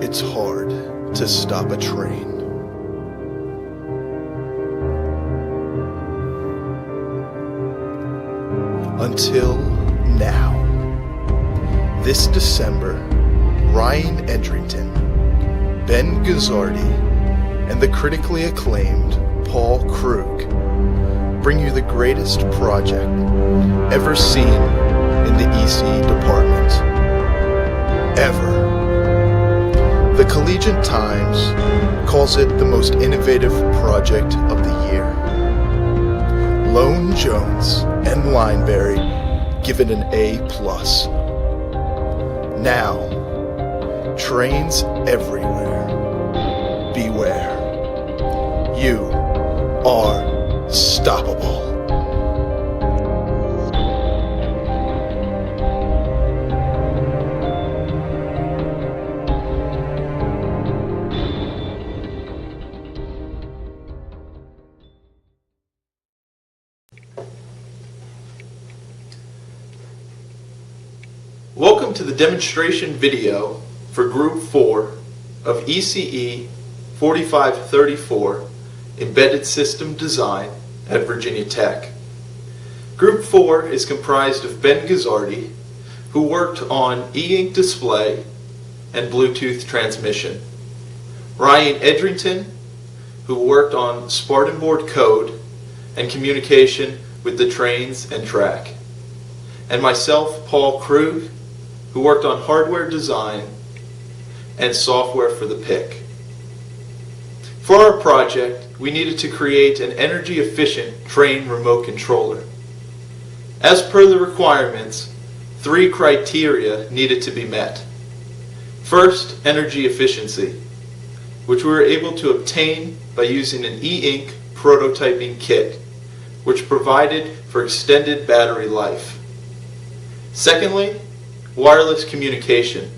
It's hard to stop a train. Until now. This December, Ryan Edrington, Ben Guzzardi, and the critically acclaimed Paul Krug bring you the greatest project ever seen in the ECE department. Ever. The Collegiate Times calls it the most innovative project of the year. Lone Jones and Lineberry give it an A+. Now, trains everywhere. Beware. You are stoppable. Welcome to the demonstration video for Group 4 of ECE 4534 Embedded System Design at Virginia Tech. Group 4 is comprised of Ben Guzzardi, who worked on e-ink display and Bluetooth transmission, Ryan Edrington, who worked on Spartan board code and communication with the trains and track, and myself, Paul Krug, who worked on hardware design and software for the PIC. For our project, we needed to create an energy-efficient train remote controller. As per the requirements, 3 criteria needed to be met. First, energy efficiency, which we were able to obtain by using an e-ink prototyping kit, which provided for extended battery life. Secondly, wireless communication,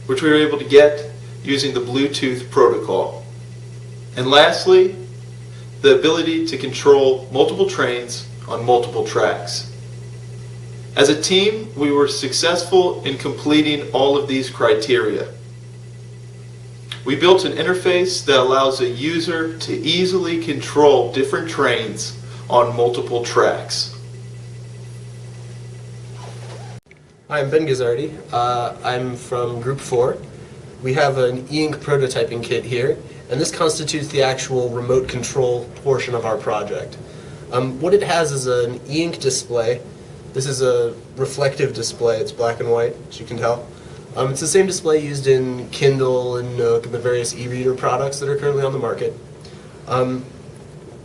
which we were able to get using the Bluetooth protocol. And lastly, the ability to control multiple trains on multiple tracks. As a team, we were successful in completing all of these criteria. We built an interface that allows a user to easily control different trains on multiple tracks. Hi, I'm Ben Guzzardi. I'm from Group 4. We have an e-ink prototyping kit here, and this constitutes the actual remote control portion of our project. What it has is an e-ink display. This is a reflective display. It's black and white, as you can tell. It's the same display used in Kindle and Nook and the various e-reader products that are currently on the market.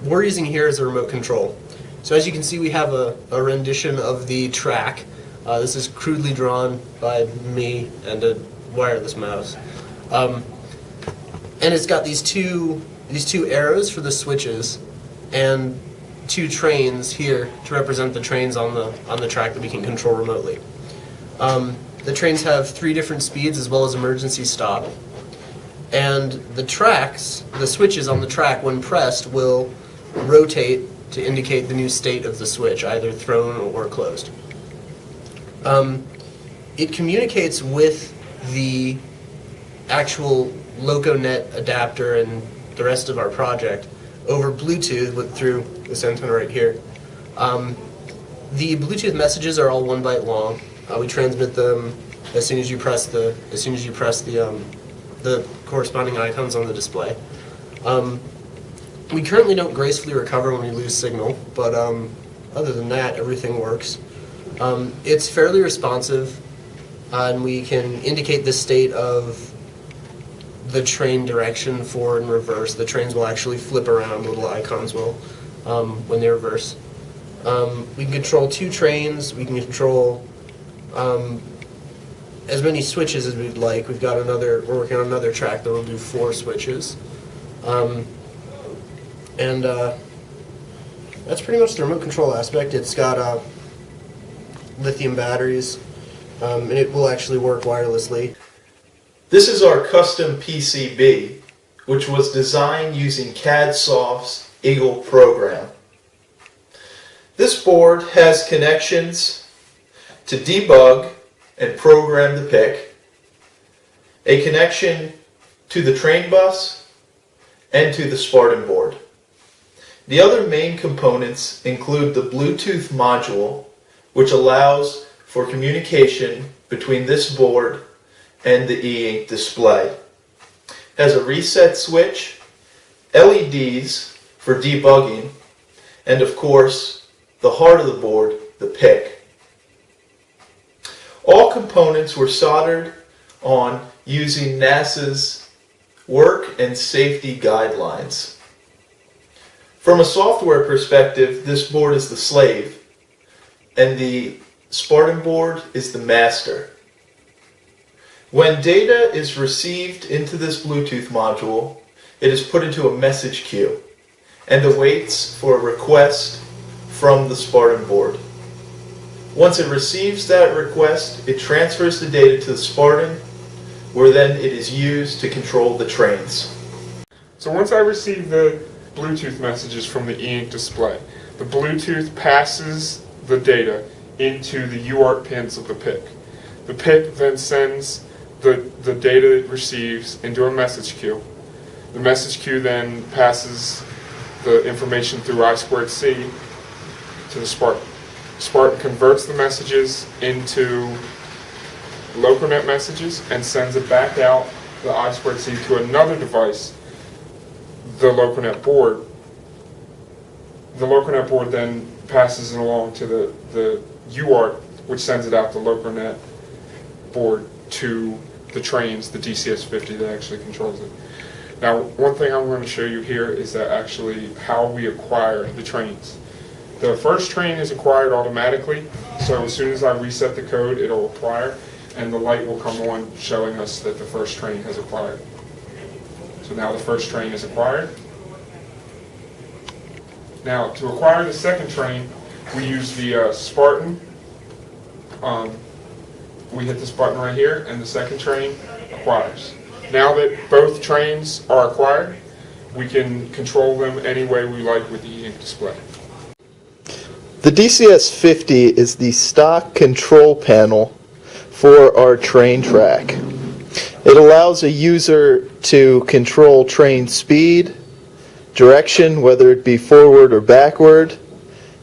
We're using here as a remote control. So as you can see, we have a rendition of the track. This is crudely drawn by me and a wireless mouse, and it's got these two arrows for the switches, and 2 trains here to represent the trains on the track that we can control remotely. The trains have 3 different speeds as well as emergency stop, and the switches on the track, when pressed, will rotate to indicate the new state of the switch, either thrown or closed. It communicates with the actual LocoNet adapter and the rest of our project over Bluetooth through this antenna right here. The Bluetooth messages are all 1 byte long. We transmit them as soon as you press the corresponding icons on the display. We currently don't gracefully recover when we lose signal, but other than that, everything works. It's fairly responsive, and we can indicate the state of the train direction forward and reverse. The trains will actually flip around, little icons will, when they reverse. We can control 2 trains. We can control as many switches as we'd like. We're working on another track that will do 4 switches. That's pretty much the remote control aspect. It's got lithium batteries, and it will actually work wirelessly. This is our custom PCB, which was designed using CADsoft's Eagle program. This board has connections to debug and program the PIC, a connection to the train bus, and to the Spartan board. The other main components include the Bluetooth module, which allows for communication between this board and the e-ink display. It has a reset switch, LEDs for debugging, and of course, the heart of the board, the PIC. All components were soldered on using NASA's work and safety guidelines. From a software perspective, this board is the slave, and the Spartan board is the master. When data is received into this Bluetooth module, it is put into a message queue and awaits for a request from the Spartan board. Once it receives that request, it transfers the data to the Spartan, where then it is used to control the trains. So once I receive the Bluetooth messages from the e-ink display, the Bluetooth passes the data into the UART pins of the PIC. The PIC then sends the data it receives into a message queue. The message queue then passes the information through I2C to the Spartan. Spartan converts the messages into LocalNet messages and sends it back out the I2C to another device, the LocalNet board. The LocalNet board then passes it along to the UART, which sends it out the LocalNet board to the trains, the DCS-50 that actually controls it. Now, one thing I'm going to show you here is that actually how we acquire the trains. The first train is acquired automatically, so as soon as I reset the code, it'll acquire, and the light will come on showing us that the first train has acquired. So now the first train is acquired. Now, to acquire the second train, we use the Spartan. We hit this button right here, and the second train acquires. Now that both trains are acquired, we can control them any way we like with the e-ink display. The DCS-50 is the stock control panel for our train track. It allows a user to control train speed, direction, whether it be forward or backward,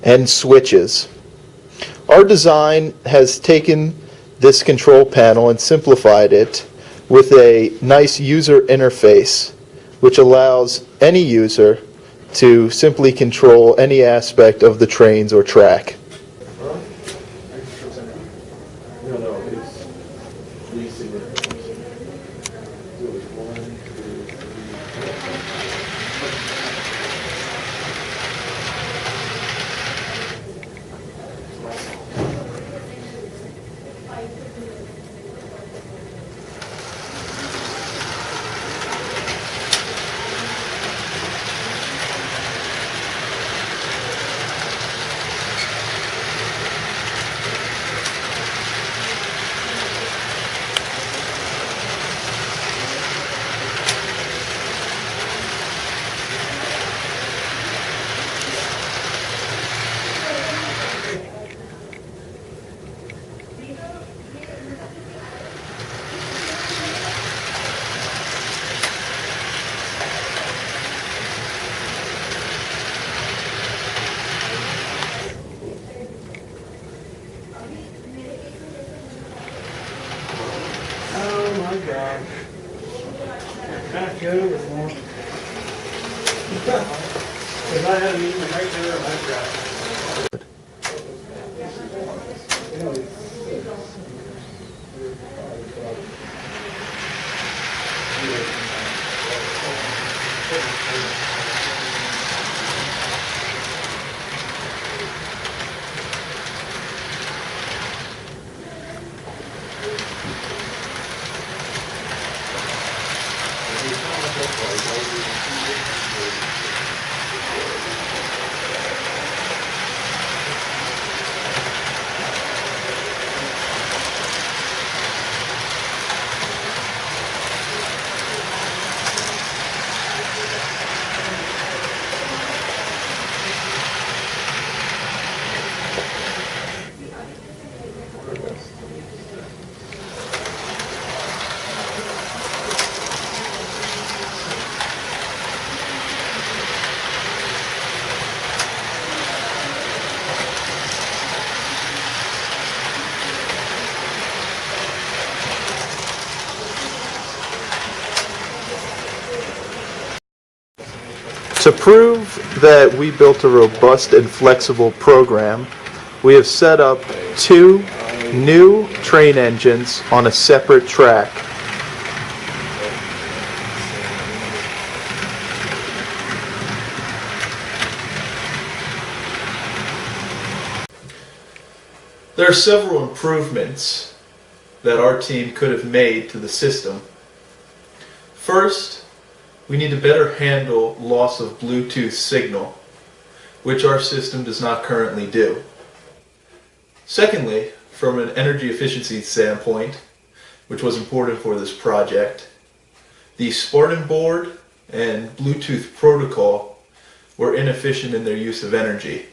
and switches. Our design has taken this control panel and simplified it with a nice user interface, which allows any user to simply control any aspect of the trains or track. Oh my God. Not good with one. If I had a meeting right there, I'd drive. To prove that we built a robust and flexible program, we have set up 2 new train engines on a separate track. There are several improvements that our team could have made to the system. First, we need to better handle loss of Bluetooth signal, which our system does not currently do. Secondly, from an energy efficiency standpoint, which was important for this project, the Spartan board and Bluetooth protocol were inefficient in their use of energy.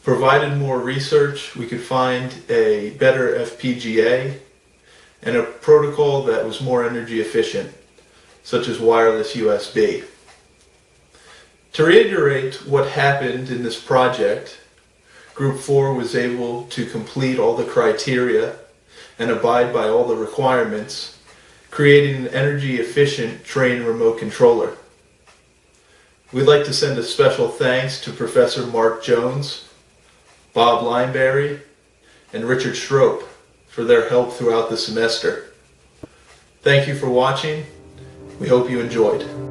Provided more research, we could find a better FPGA and a protocol that was more energy efficient, such as wireless USB. To reiterate what happened in this project, Group 4 was able to complete all the criteria and abide by all the requirements, creating an energy efficient train remote controller. We'd like to send a special thanks to Professor Mark Jones, Bob Lineberry, and Richard Strope for their help throughout the semester. Thank you for watching. We hope you enjoyed.